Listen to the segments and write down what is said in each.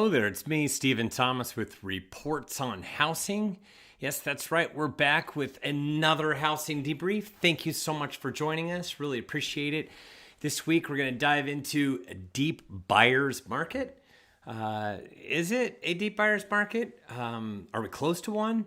Hello there, it's me, Stephen Thomas, with Reports on Housing. Yes, that's right, we're back with another housing debrief. Thank you so much for joining us, really appreciate it. This week we're going to dive into a deep buyer's market. Is it a deep buyer's market? Are we close to one?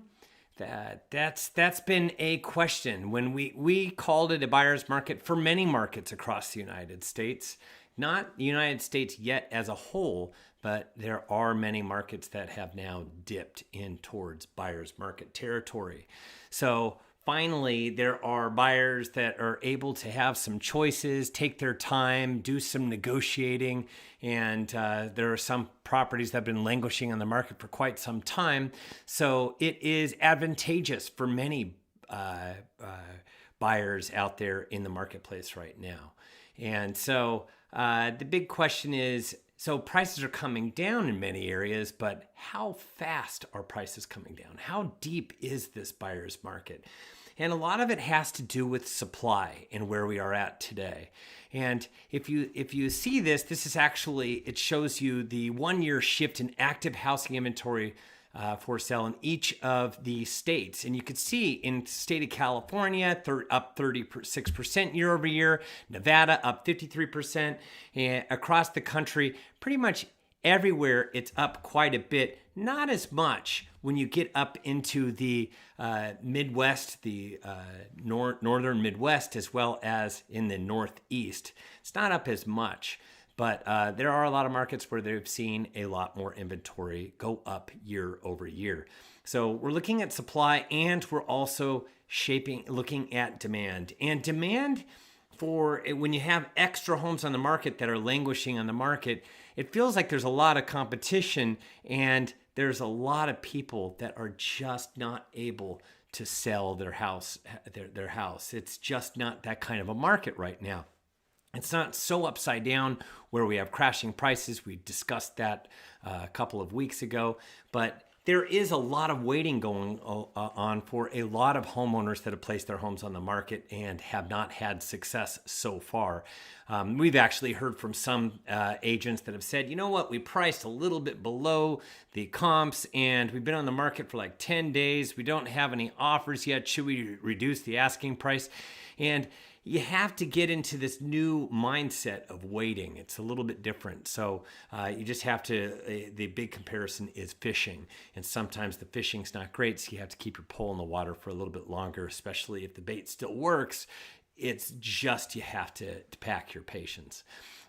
That's been a question. When we called it a buyer's market for many markets across the United States. Not the United States yet as a whole, but there are many markets that have now dipped in towards buyer's market territory. So finally, there are buyers that are able to have some choices, take their time, do some negotiating, and there are some properties that have been languishing on the market for quite some time. So it is advantageous for many buyers out there in the marketplace right now. And so the big question is, so prices are coming down in many areas, but how fast are prices coming down? How deep is this buyer's market? And a lot of it has to do with supply and where we are at today. And if you see this is actually, it shows you the 1 year shift in active housing inventory for sale in each of the states. And you could see in the state of California, up 36% year over year, Nevada up 53%, and across the country, pretty much everywhere it's up quite a bit. Not as much when you get up into the Midwest, the northern Midwest, as well as in the Northeast. It's not up as much. But there are a lot of markets where they've seen a lot more inventory go up year over year. So we're looking at supply, and we're also looking at demand. And demand for when you have extra homes on the market that are languishing on the market, it feels like there's a lot of competition, and there's a lot of people that are just not able to sell their house. It's just not that kind of a market right now. It's not so upside down where we have crashing prices. We discussed that a couple of weeks ago, but there is a lot of waiting going on for a lot of homeowners that have placed their homes on the market and have not had success so far. We've actually heard from some agents that have said, you know what, we priced a little bit below the comps and we've been on the market for like 10 days. We don't have any offers yet. Should we reduce the asking price? And you have to get into this new mindset of waiting. It's a little bit different. So you just have to, the big comparison is fishing. And sometimes the fishing's not great, so you have to keep your pole in the water for a little bit longer, especially if the bait still works. It's just, you have to pack your patience.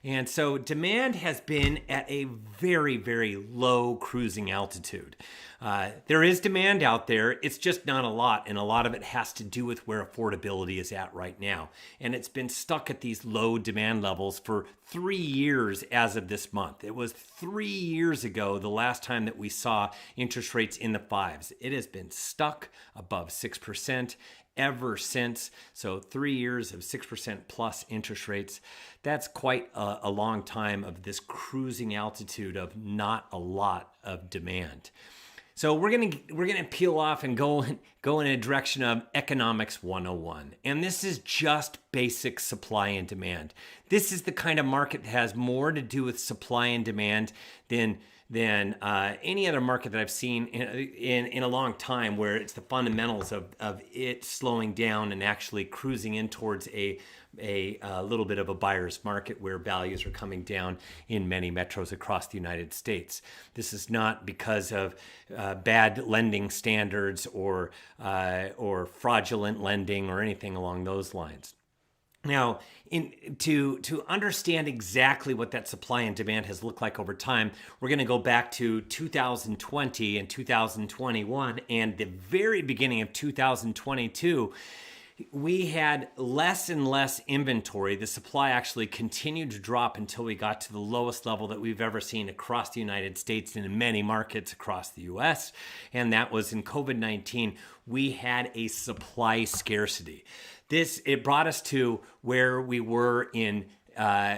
And so demand has been at a very, very low cruising altitude. There is demand out there. It's just not a lot. And a lot of it has to do with where affordability is at right now. And it's been stuck at these low demand levels for 3 years as of this month. It was 3 years ago, the last time that we saw interest rates in the fives. It has been stuck above 6% ever since. So 3 years of 6% plus interest rates. That's quite a long time of this cruising altitude of not a lot of demand. So we're gonna peel off and go in a direction of economics 101. And this is just basic supply and demand. This is the kind of market that has more to do with supply and demand than any other market that I've seen in a long time, where it's the fundamentals of it slowing down and actually cruising in towards a little bit of a buyer's market where values are coming down in many metros across the United States. This is not because of bad lending standards or fraudulent lending or anything along those lines. Now, to understand exactly what that supply and demand has looked like over time, we're going to go back to 2020 and 2021 and the very beginning of 2022. We had less and less inventory. The supply actually continued to drop until we got to the lowest level that we've ever seen across the United States and in many markets across the US. And that was in COVID-19. We had a supply scarcity. It brought us to where we were in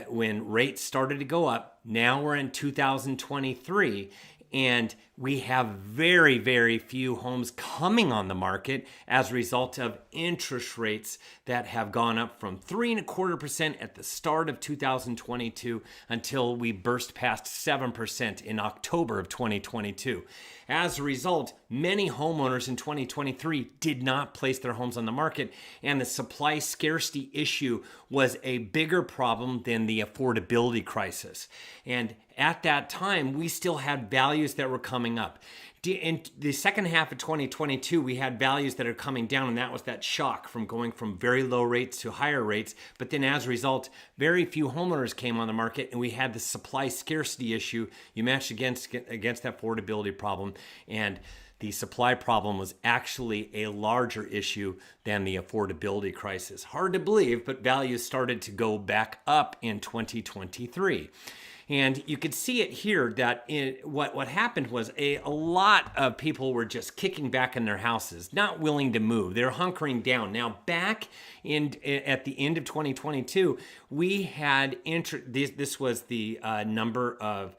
when rates started to go up. Now we're in 2023. And we have very, very few homes coming on the market as a result of interest rates that have gone up from 3.25% at the start of 2022 until we burst past 7% in October of 2022. As a result, many homeowners in 2023 did not place their homes on the market, and the supply scarcity issue was a bigger problem than the affordability crisis. And at that time, we still had values that were coming up. In the second half of 2022, we had values that are coming down, and that was that shock from going from very low rates to higher rates. But then as a result, very few homeowners came on the market, and we had the supply scarcity issue. You matched against that affordability problem, and the supply problem was actually a larger issue than the affordability crisis. Hard to believe, but values started to go back up in 2023. And you could see it here that what happened was a lot of people were just kicking back in their houses, not willing to move. They're hunkering down. Now, back at the end of 2022, we had this was the number of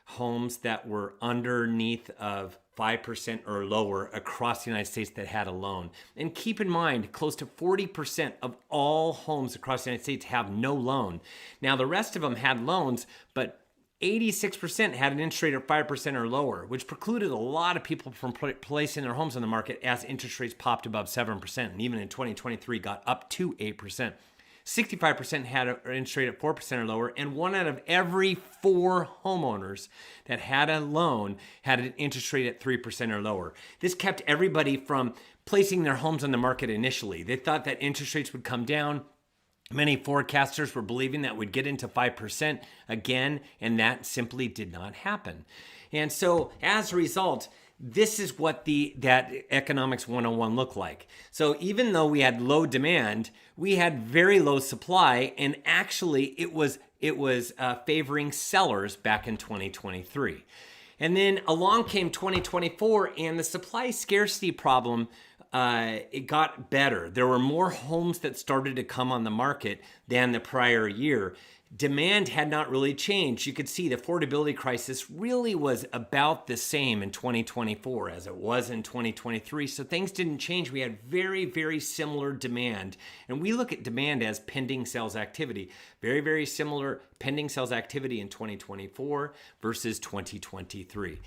homes that were underneath of 5% or lower across the United States that had a loan. And keep in mind, close to 40% of all homes across the United States have no loan. Now, the rest of them had loans, but 86% had an interest rate of 5% or lower, which precluded a lot of people from placing their homes on the market as interest rates popped above 7%, and even in 2023 got up to 8%. 65% had an interest rate at 4% or lower, and 1 out of every 4 homeowners that had a loan had an interest rate at 3% or lower. This kept everybody from placing their homes on the market initially. They thought that interest rates would come down. Many forecasters were believing that would get into 5% again, and that simply did not happen. And so as a result, this is what that economics 101 looked like. So even though we had low demand, we had very low supply, and actually it was favoring sellers back in 2023. And then along came 2024, and the supply scarcity problem it got better. There were more homes that started to come on the market than the prior year. Demand had not really changed. You could see the affordability crisis really was about the same in 2024 as it was in 2023. So things didn't change. We had very, very similar demand. And we look at demand as pending sales activity. Very, very similar pending sales activity in 2024 versus 2023.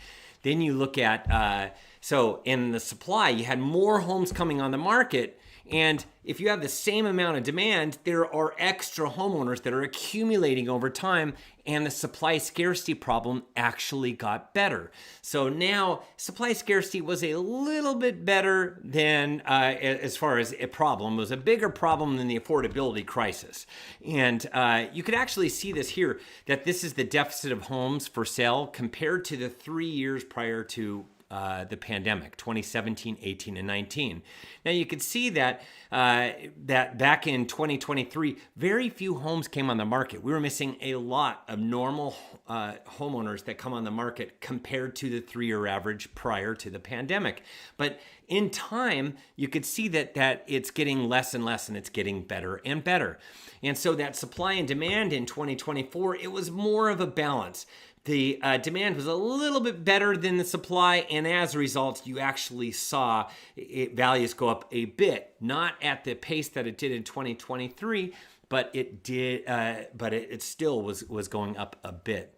Then you look at, so in the supply, you had more homes coming on the market. And if you have the same amount of demand, there are extra homeowners that are accumulating over time, and the supply scarcity problem actually got better. So now supply scarcity was a little bit better than, as far as a problem, it was a bigger problem than the affordability crisis. And you could actually see this here, that this is the deficit of homes for sale compared to the 3 years prior to the pandemic, 2017, 18, and 19. Now you could see that that back in 2023, very few homes came on the market. We were missing a lot of normal homeowners that come on the market compared to the 3-year average prior to the pandemic. But in time, you could see that it's getting less and less, and it's getting better and better. And so that supply and demand in 2024, it was more of a balance. The demand was a little bit better than the supply, and as a result, you actually saw values go up a bit, not at the pace that it did in 2023, but it did. But it still was going up a bit.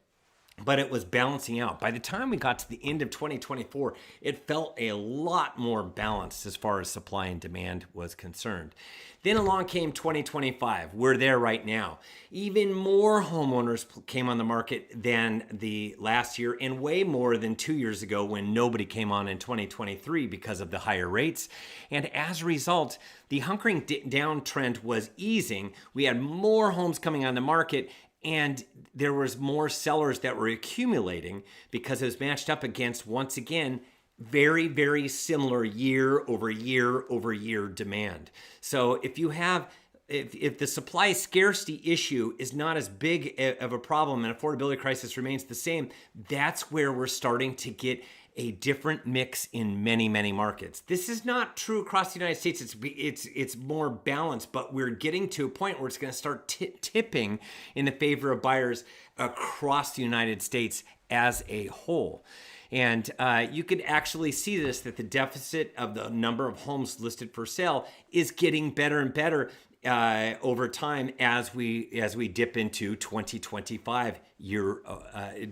But it was balancing out. By the time we got to the end of 2024, it felt a lot more balanced as far as supply and demand was concerned. Then along came 2025. We're there right now. Even more homeowners came on the market than the last year, and way more than 2 years ago when nobody came on in 2023 because of the higher rates. And as a result, the hunkering down trend was easing. We had more homes coming on the market, and there was more sellers that were accumulating because it was matched up against, once again, very, very similar year over year over year demand. So if you have, if the supply scarcity issue is not as big of a problem and affordability crisis remains the same, that's where we're starting to get a different mix in many, many markets. This is not true across the United States. It's more balanced, but we're getting to a point where it's going to start tipping in the favor of buyers across the United States as a whole. And you could actually see this, that the deficit of the number of homes listed for sale is getting better and better over time as we dip into 2025 year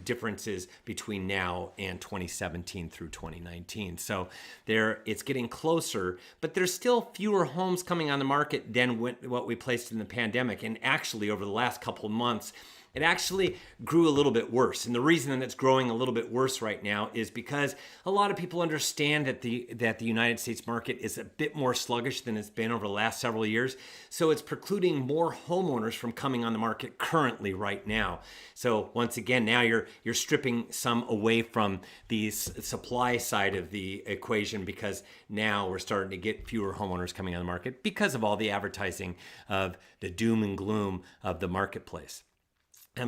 differences between now and 2017 through 2019. So it's getting closer, but there's still fewer homes coming on the market than what we placed in the pandemic. And actually, over the last couple of months, it actually grew a little bit worse. And the reason that it's growing a little bit worse right now is because a lot of people understand that the United States market is a bit more sluggish than it's been over the last several years. So it's precluding more homeowners from coming on the market currently right now. So once again, now you're stripping some away from the supply side of the equation, because now we're starting to get fewer homeowners coming on the market because of all the advertising of the doom and gloom of the marketplace.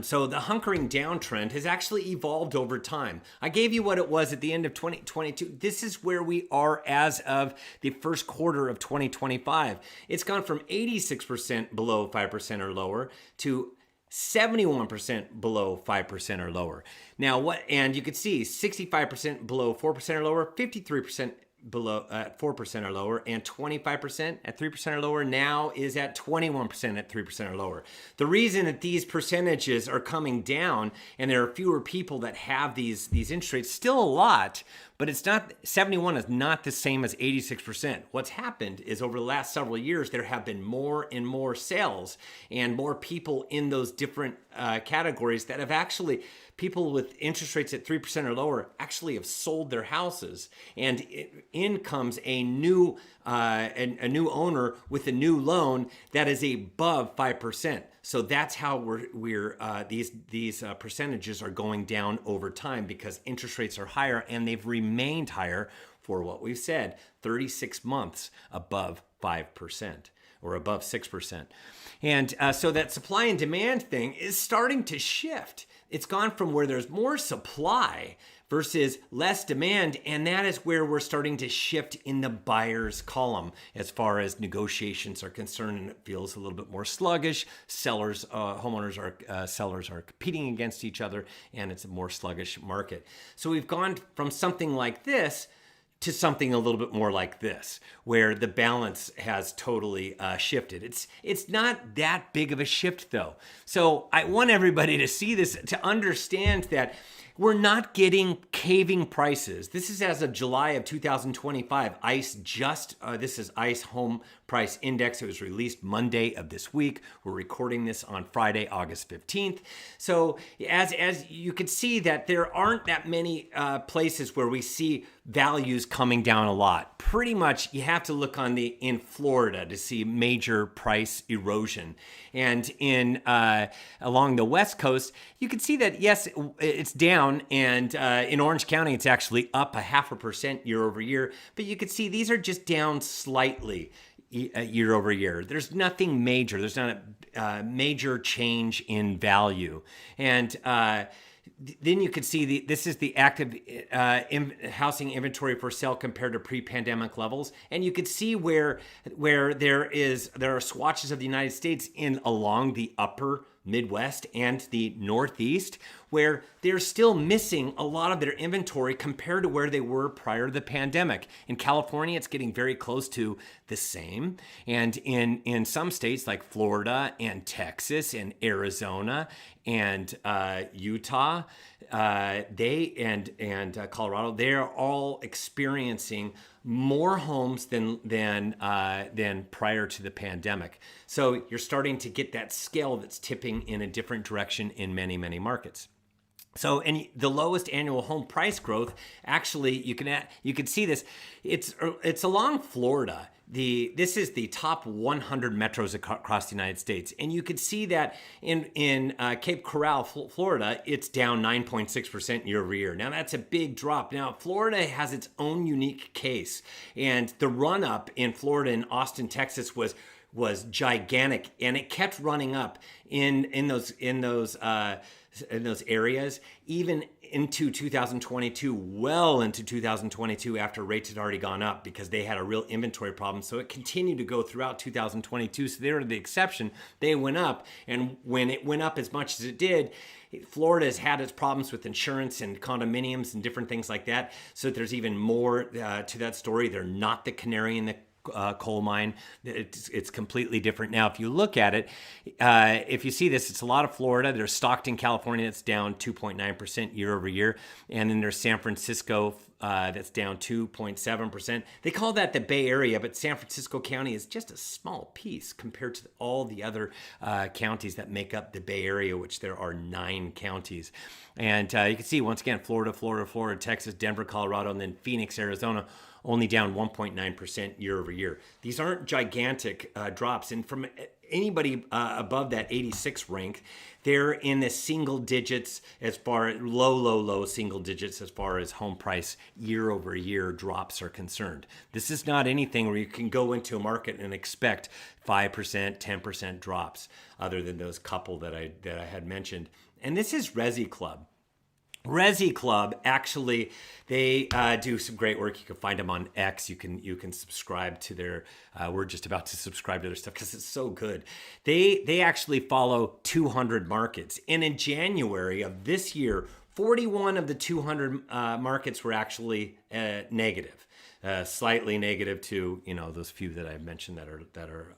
So the hunkering down trend has actually evolved over time. I gave you what it was at the end of 2022. This is where we are as of the first quarter of 2025. It's gone from 86% below 5% or lower to 71% below 5% or lower. Now and you can see 65% below 4% or lower, 53% below 4% or lower, and 25% at 3% or lower now is at 21% at 3% or lower. The reason that these percentages are coming down and there are fewer people that have these interest rates, still a lot, but it's not, 71 is not the same as 86%. What's happened is over the last several years, there have been more and more sales and more people in those different categories that have actually, people with interest rates at 3% or lower actually have sold their houses, and in comes a new owner with a new loan that is above 5%. So that's how these percentages are going down over time, because interest rates are higher and they've remained higher for what we've said, 36 months above 5% or above 6%. And so that supply and demand thing is starting to shift. It's gone from where there's more supply versus less demand, and that is where we're starting to shift in the buyer's column as far as negotiations are concerned, and it feels a little bit more sluggish. Sellers are competing against each other, and it's a more sluggish market. So we've gone from something like this to something a little bit more like this, where the balance has totally shifted. It's not that big of a shift, though. So I want everybody to see this, to understand that we're not getting caving prices. This is as of July of 2025. This is ICE Home Price Index. It was released Monday of this week. We're recording this on Friday, August 15th. So as you can see, that there aren't that many places where we see values coming down a lot. Pretty much you have to look in Florida to see major price erosion. And along the West Coast, you can see that, yes, it's down. And in Orange County, it's actually up 0.5% year over year. But you can see these are just down slightly year over year. There's nothing major. There's not a major change in value. And then you can see this is the active housing inventory for sale compared to pre-pandemic levels, and you can see where there are swatches of the United States along the upper Midwest and the Northeast, where they're still missing a lot of their inventory compared to where they were prior to the pandemic. In California, it's getting very close to the same. And in some states like Florida and Texas and Arizona and Utah, Colorado, they are all experiencing more homes than prior to the pandemic. So you're starting to get that scale that's tipping in a different direction in many, many markets. So, and the lowest annual home price growth, actually, you can see this. It's along Florida. This is the top 100 metros across the United States, and you can see that in Cape Coral, Florida, it's down 9.6% year over year. Now that's a big drop. Now Florida has its own unique case, and the run up in Florida and Austin, Texas was was gigantic, and it kept running up in those areas, even into 2022, well into 2022, after rates had already gone up, because they had a real inventory problem. So it continued to go throughout 2022. So they were the exception. They went up, and when it went up as much as it did, Florida has had its problems with insurance and condominiums and different things like that. So there's even more to that story. They're not the canary in the coal mine. It's completely different. Now, if you look at it, if you see this, it's a lot of Florida. There's Stockton, California, that's down 2.9% year over year. And then there's San Francisco, that's down 2.7%. They call that the Bay Area, but San Francisco County is just a small piece compared to all the other counties that make up the Bay Area, which there are 9 counties. And you can see, once again, Florida, Texas, Denver, Colorado, and then Phoenix, Arizona, only down 1.9% year over year. These aren't gigantic drops. And from anybody above that 86 rank, they're in the single digits, as far as low single digits as far as home price year over year drops are concerned. This is not anything where you can go into a market and expect 5%, 10% drops, other than those couple that I had mentioned. And this is Resi Club. Resi Club, actually, they do some great work. You can find them on X. You can subscribe to their. We're just about to subscribe to their stuff because it's so good. They actually follow 200 markets, and in January of this year, 41 of the 200 markets were actually negative. Slightly negative to those few that I mentioned that are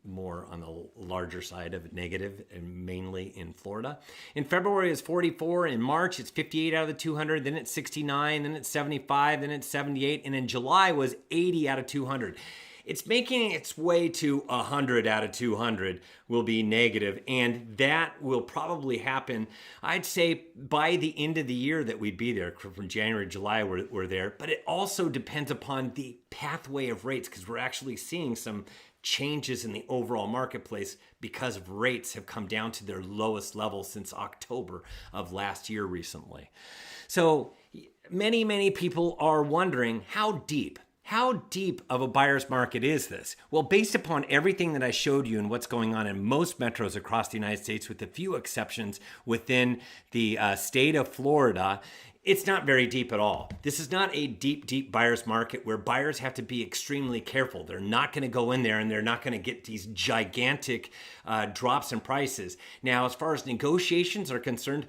more on the larger side of negative, and mainly in Florida. In February it's 44, in March it's 58 out of the 200, then it's 69, then it's 75, then it's 78, and in July was 80 out of 200. It's making its way to 100 out of 200 will be negative, and that will probably happen, I'd say, by the end of the year that we'd be there. From January, July, we're there. But it also depends upon the pathway of rates, because we're actually seeing some changes in the overall marketplace because of rates have come down to their lowest level since October of last year recently. So many people are wondering, how deep of a buyer's market is this? Well, based upon everything that I showed you and what's going on in most metros across the United States, with a few exceptions within the state of Florida, it's not very deep at all. This is not a deep buyer's market where buyers have to be extremely careful. They're not going to go in there and they're not going to get these gigantic drops in prices. Now, as far as negotiations are concerned,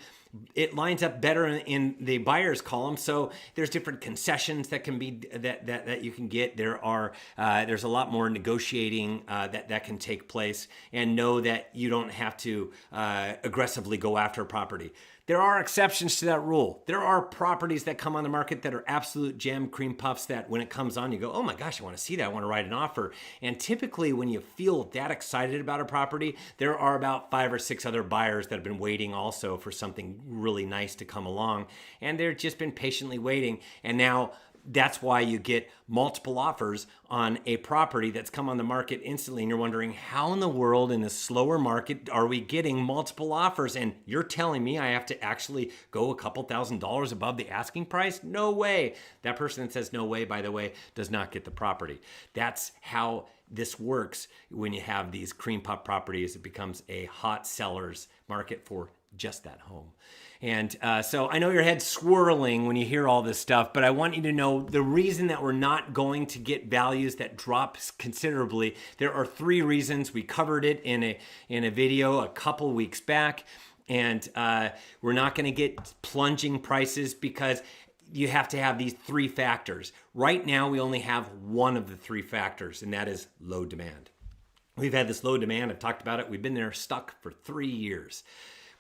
it lines up better in the buyer's column. So there's different concessions that can be that you can get. There's a lot more negotiating that can take place, and know that you don't have to aggressively go after a property. There are exceptions to that rule. There are properties that come on the market that are absolute gem cream puffs that when it comes on, you go, oh my gosh, I want to see that. I want to write an offer. And typically when you feel that excited about a property, there are about 5 or 6 other buyers that have been waiting also for something really nice to come along. And they've just been patiently waiting. And now that's why you get multiple offers on a property that's come on the market instantly. And you're wondering, how in the world in a slower market are we getting multiple offers? And you're telling me I have to actually go a couple $1,000s above the asking price? No way. That person that says no way, by the way, does not get the property. That's how this works when you have these cream puff properties. It becomes a hot seller's market for just that home. And so I know your head's swirling when you hear all this stuff, but I want you to know the reason that we're not going to get values that drop considerably. There are 3 reasons. We covered it in a video a couple weeks back, and we're not going to get plunging prices because you have to have these 3 factors. Right now, we only have one of the 3 factors, and that is low demand. We've had this low demand. I've talked about it. We've been there stuck for 3 years.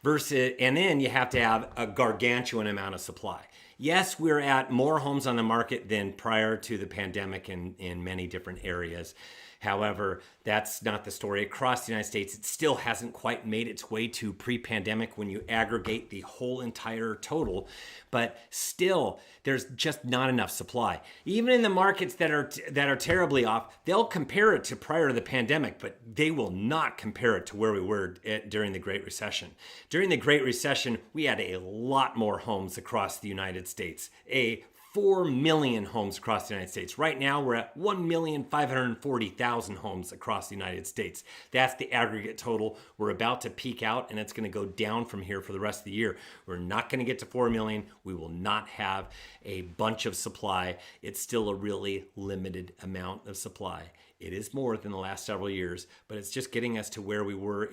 And then you have to have a gargantuan amount of supply. Yes, we're at more homes on the market than prior to the pandemic in many different areas. However, that's not the story. Across the United States, it still hasn't quite made its way to pre-pandemic when you aggregate the whole entire total. But still, there's just not enough supply. Even in the markets that are terribly off, they'll compare it to prior to the pandemic, but they will not compare it to where we were during the Great Recession. During the Great Recession, we had a lot more homes across the United States, a 4 million homes across the United States. Right now, we're at 1,540,000 homes across the United States. That's the aggregate total. We're about to peak out, and it's going to go down from here for the rest of the year. We're not going to get to 4 million. We will not have a bunch of supply. It's still a really limited amount of supply. It is more than the last several years, but it's just getting us to where we were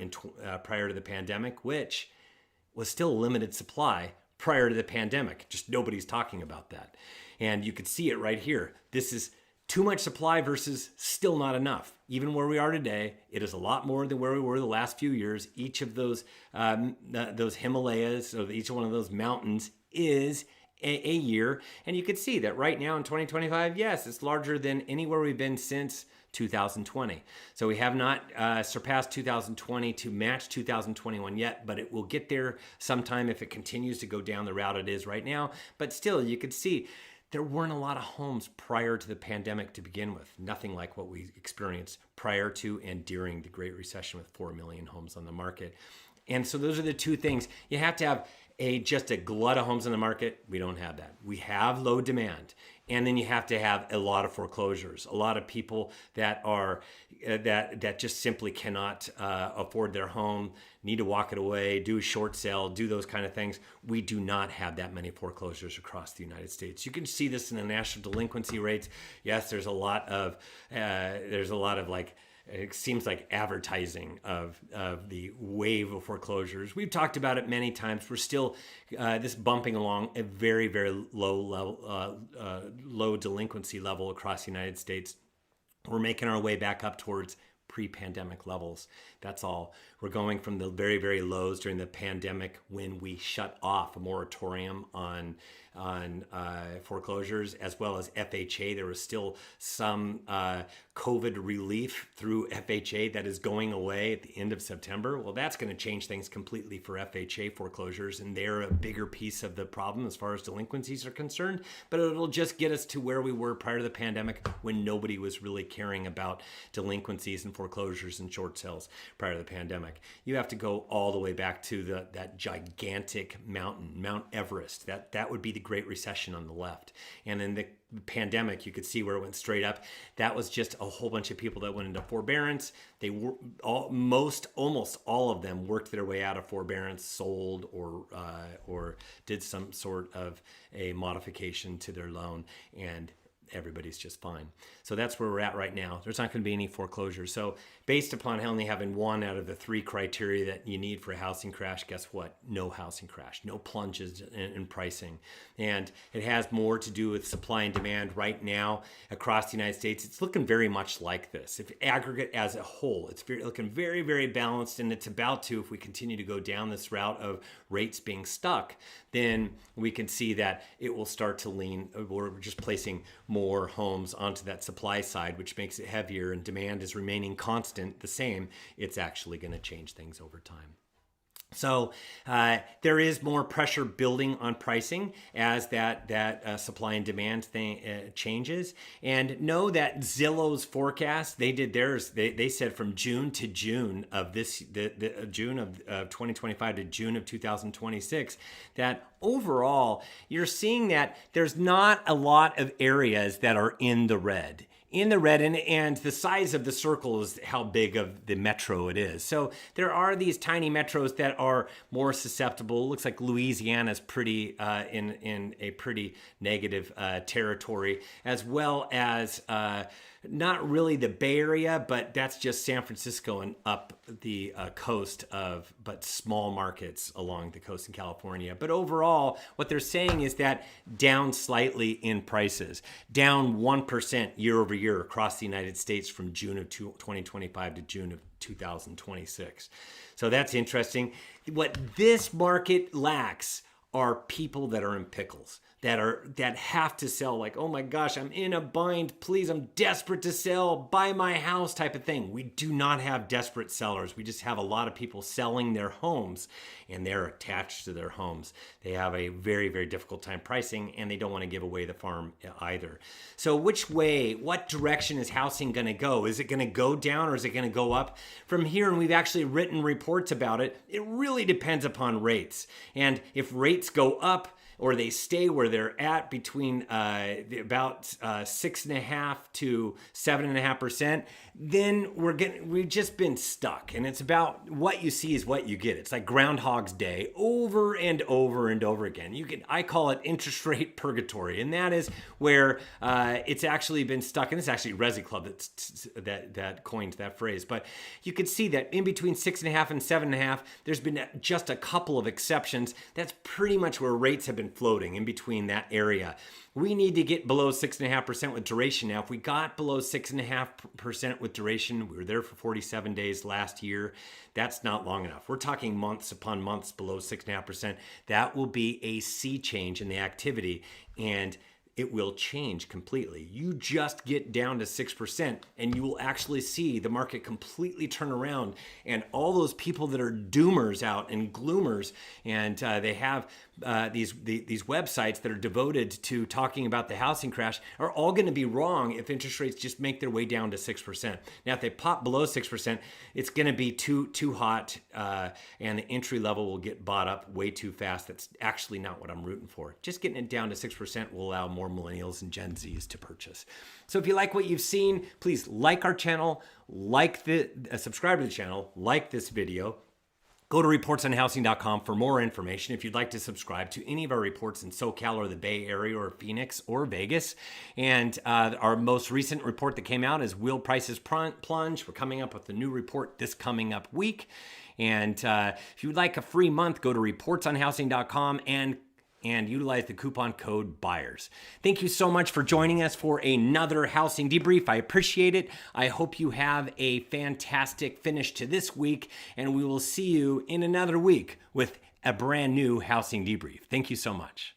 prior to the pandemic, which was still a limited supply prior to the pandemic. Just nobody's talking about that. And you could see it right here. This is too much supply versus still not enough. Even where we are today, it is a lot more than where we were the last few years. Each of those Himalayas, or each one of those mountains is a year. And you could see that right now in 2025, yes, it's larger than anywhere we've been since 2020. So we have not surpassed 2020 to match 2021 yet, but it will get there sometime if it continues to go down the route it is right now. But still, you could see there weren't a lot of homes prior to the pandemic to begin with. Nothing like what we experienced prior to and during the Great Recession with 4 million homes on the market. And so those are the two things. You have to have just a glut of homes on the market. We don't have that. We have low demand. And then you have to have a lot of foreclosures, a lot of people that are that just simply cannot afford their home, need to walk it away, do a short sale, do those kind of things. We do not have that many foreclosures across the United States. You can see this in the national delinquency rates. Yes, there's a lot of like, it seems like advertising of the wave of foreclosures. We've talked about it many times. We're still this bumping along a very, very low level, low delinquency level across the United States. We're making our way back up towards pre-pandemic levels. That's all. We're going from the very, very lows during the pandemic when we shut off a moratorium on foreclosures, as well as FHA. There was still some COVID relief through FHA that is going away at the end of September. Well, that's going to change things completely for FHA foreclosures, and they're a bigger piece of the problem as far as delinquencies are concerned, but it'll just get us to where we were prior to the pandemic when nobody was really caring about delinquencies and foreclosures and short sales prior to the pandemic. You have to go all the way back to that gigantic mountain, Mount Everest. That would be the Great Recession on the left. And in the pandemic, you could see where it went straight up. That was just a whole bunch of people that went into forbearance. They were almost all of them worked their way out of forbearance, sold or did some sort of a modification to their loan, and everybody's just fine. So that's where we're at right now. There's not going to be any foreclosures. So based upon only having one out of the three criteria that you need for a housing crash, guess what? No housing crash, no plunges in pricing. And it has more to do with supply and demand right now across the United States. It's looking very much like this. If aggregate as a whole, it's looking very, very balanced, and it's about to, if we continue to go down this route of rates being stuck, then we can see that it will start to lean. We're just placing more homes onto that supply side, which makes it heavier, and demand is remaining constant, the same. It's actually going to change things over time. So there is more pressure building on pricing as that supply and demand thing changes. And know that Zillow's forecast, they did theirs. They said from June to June of June of 2025 to June of 2026, that overall you're seeing that there's not a lot of areas that are in the red. And the size of the circle is how big of the metro it is. So there are these tiny metros that are more susceptible. It looks like Louisiana's pretty in a pretty negative territory, as well as not really the Bay Area, but that's just San Francisco and up the coast but small markets along the coast in California. But overall, what they're saying is that down slightly in prices, down 1% year over year across the United States from June of 2025 to June of 2026. So that's interesting. What this market lacks are people that are in pickles, that have to sell, like, oh my gosh, I'm in a bind, please, I'm desperate to sell, buy my house type of thing. We do not have desperate sellers. We just have a lot of people selling their homes, and they're attached to their homes. They have a very, very difficult time pricing, and they don't want to give away the farm either. So what direction is housing going to go? Is it going to go down, or is it going to go up from here? And we've actually written reports about it. It really depends upon rates. And if rates go up, or they stay where they're at between about 6.5 to 7.5%, then we've just been stuck. And it's about what you see is what you get. It's like Groundhog's Day over and over and over again. I call it interest rate purgatory, and that is where it's actually been stuck. And it's actually Resi Club that coined that phrase. But you could see that in between 6.5 and 7.5, there's been just a couple of exceptions. That's pretty much where rates have been floating, in between that area. We need to get below 6.5% with duration. Now, if we got below 6.5% with duration, we were there for 47 days last year. That's not long enough. We're talking months upon months below 6.5%. That will be a sea change in the activity, and it will change completely. You just get down to 6% and you will actually see the market completely turn around, and all those people that are doomers out and gloomers, and they have these websites that are devoted to talking about the housing crash, are all going to be wrong if interest rates just make their way down to 6%. Now, if they pop below 6%, it's going to be too hot, and the entry level will get bought up way too fast. That's actually not what I'm rooting for. Just getting it down to 6% will allow more millennials and Gen Zs to purchase. So if you like what you've seen, please like our channel, subscribe to the channel, like this video. Go to reportsonhousing.com for more information. If you'd like to subscribe to any of our reports in SoCal or the Bay Area or Phoenix or Vegas. And our most recent report that came out is Will Prices Plunge. We're coming up with a new report this coming up week. And if you'd like a free month, go to reportsonhousing.com and utilize the coupon code BUYERS. Thank you so much for joining us for another housing debrief. I appreciate it. I hope you have a fantastic finish to this week, and we will see you in another week with a brand new housing debrief. Thank you so much.